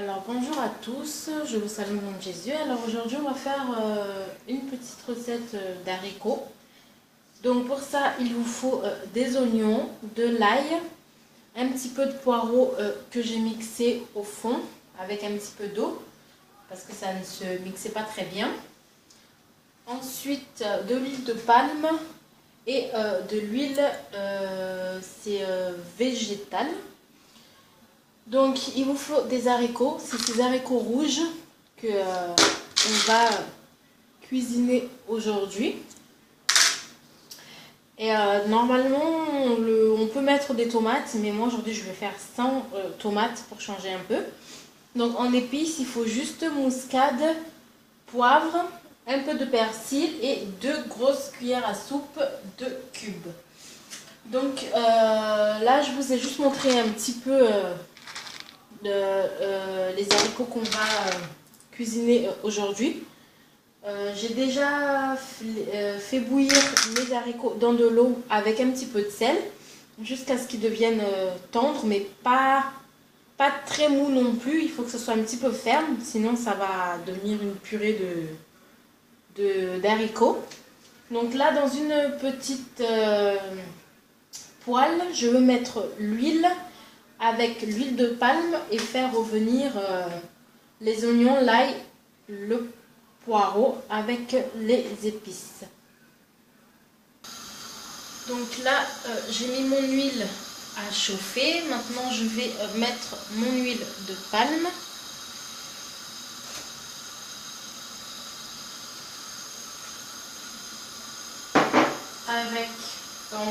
Alors bonjour à tous, je vous salue au nom de Jésus. Alors aujourd'hui on va faire une petite recette d'haricots. Donc pour ça il vous faut des oignons, de l'ail, un petit peu de poireaux que j'ai mixé au fond avec un petit peu d'eau parce que ça ne se mixait pas très bien. Ensuite de l'huile de palme et de l'huile végétale. Donc il vous faut des haricots, c'est ces haricots rouges que on va cuisiner aujourd'hui. Et normalement on peut mettre des tomates, mais moi aujourd'hui je vais faire sans tomates pour changer un peu. Donc en épices il faut juste muscade, poivre, un peu de persil et 2 grosses cuillères à soupe de cubes. Donc là je vous ai juste montré un petit peu les haricots qu'on va cuisiner aujourd'hui. J'ai déjà fait bouillir mes haricots dans de l'eau avec un petit peu de sel jusqu'à ce qu'ils deviennent tendres, mais pas très mou non plus. Il faut que ce soit un petit peu ferme, sinon ça va devenir une purée d'haricots. Donc là, dans une petite poêle, je vais mettre l'huile avec l'huile de palme et faire revenir les oignons, l'ail, le poireau avec les épices. Donc là, j'ai mis mon huile à chauffer. Maintenant, je vais mettre mon huile de palme.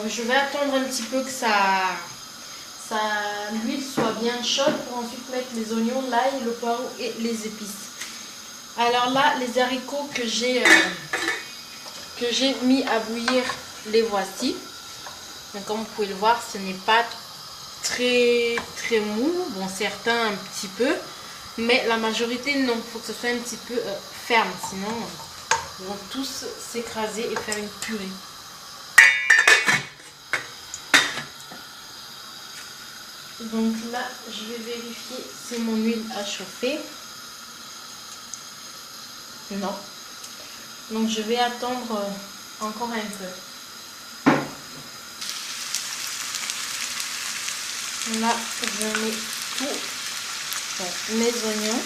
Je vais attendre un petit peu que l'huile soit bien chaude pour ensuite mettre les oignons, l'ail, le poireau et les épices. Alors là, les haricots que j'ai mis à bouillir, les voici. Donc comme vous pouvez le voir, ce n'est pas très mou. Bon, certains un petit peu, mais la majorité non. Il faut que ce soit un petit peu ferme, sinon ils vont tous s'écraser et faire une purée. Donc là, je vais vérifier si mon huile a chauffé. Non. Donc je vais attendre encore un peu. Là, je mets tous mes oignons.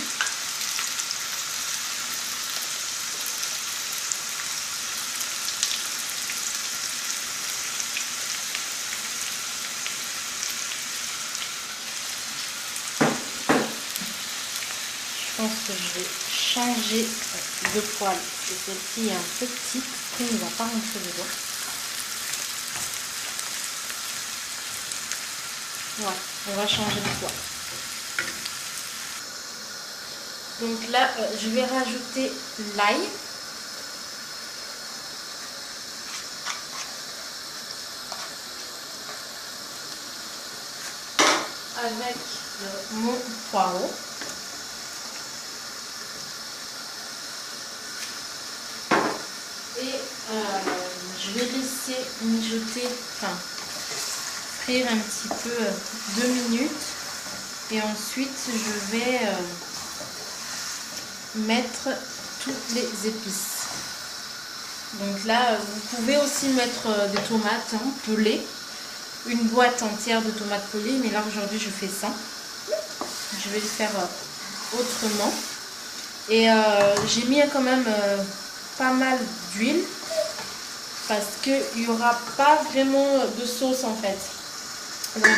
Je pense que je vais changer de poêle. Celle-ci est un peu petite, qui ne va pas rentrer dedans. Voilà, on va changer de poêle. Donc là, je vais rajouter l'ail. Avec mon poireau. Et je vais laisser mijoter, frire un petit peu 2 minutes. Et ensuite, je vais mettre toutes les épices. Donc là, vous pouvez aussi mettre des tomates pelées. Une boîte entière de tomates pelées. Mais là, aujourd'hui, je fais ça. Je vais le faire autrement. Et j'ai mis quand même pas mal d'huile parce qu'il n'y aura pas vraiment de sauce en fait. Donc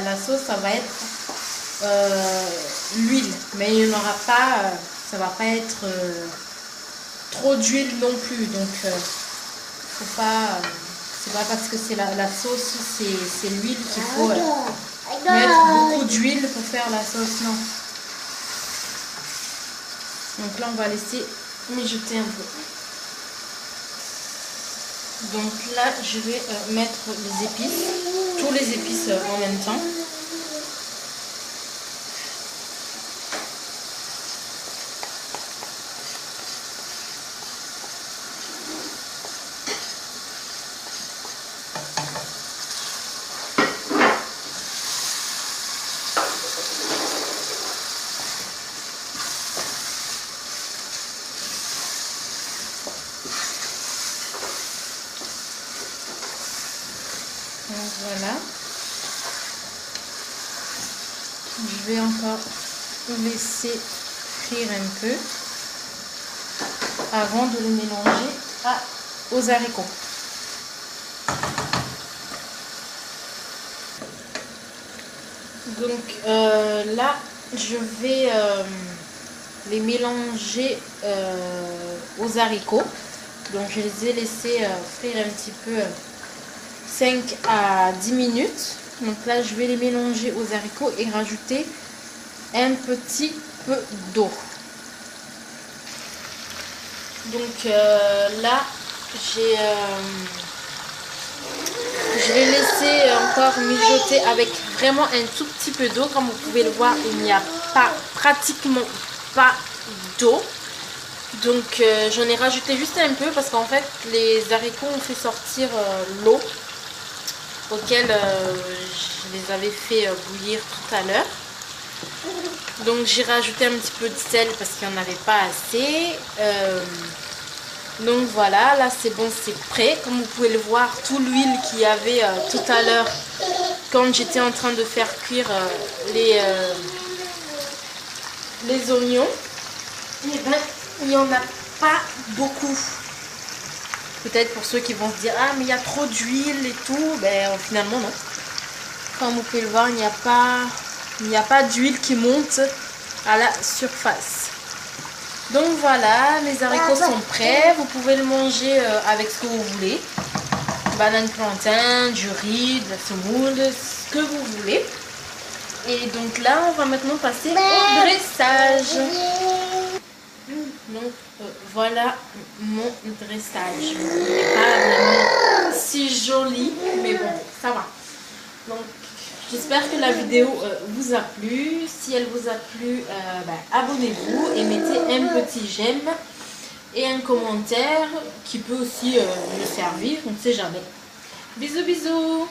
la sauce ça va être l'huile, mais il n'y en aura pas, ça va pas être trop d'huile non plus. Donc faut pas, c'est pas parce que c'est la sauce, c'est l'huile qu'il faut mettre beaucoup d'huile pour faire la sauce, non. Donc là on va laisser mijoter un peu. Donc là je vais mettre les épices, tous les épices en même temps. Voilà. Je vais encore laisser frire un peu avant de le mélanger aux haricots. Donc là, je vais les mélanger aux haricots. Donc je les ai laissés frire un petit peu 5 à 10 minutes. Donc là, je vais les mélanger aux haricots et rajouter un petit peu d'eau. Donc là, je vais laisser encore mijoter avec vraiment un tout petit peu d'eau. Comme vous pouvez le voir, il n'y a pratiquement pas d'eau. Donc j'en ai rajouté juste un peu parce qu'en fait les haricots ont fait sortir l'eau auquel je les avais fait bouillir tout à l'heure. Donc j'ai rajouté un petit peu de sel parce qu'il n'y en avait pas assez. Donc voilà, là c'est bon, c'est prêt. Comme vous pouvez le voir, toute l'huile qu'il y avait tout à l'heure quand j'étais en train de faire cuire les oignons, et ben il n'y en a pas beaucoup. Peut-être pour ceux qui vont se dire ah mais il y a trop d'huile et tout, ben finalement non. Comme vous pouvez le voir, il n'y a pas d'huile qui monte à la surface. Donc voilà, mes haricots sont prêts. Vous pouvez le manger avec ce que vous voulez. Banane plantain, du riz, de la semoule, ce que vous voulez. Et donc là, on va maintenant passer au dressage. Donc voilà mon dressage. Il n'est pas vraiment si joli, mais bon, ça va. Donc j'espère que la vidéo vous a plu. Si elle vous a plu, abonnez-vous et mettez un petit j'aime et un commentaire qui peut aussi me servir, on ne sait jamais. Bisous bisous.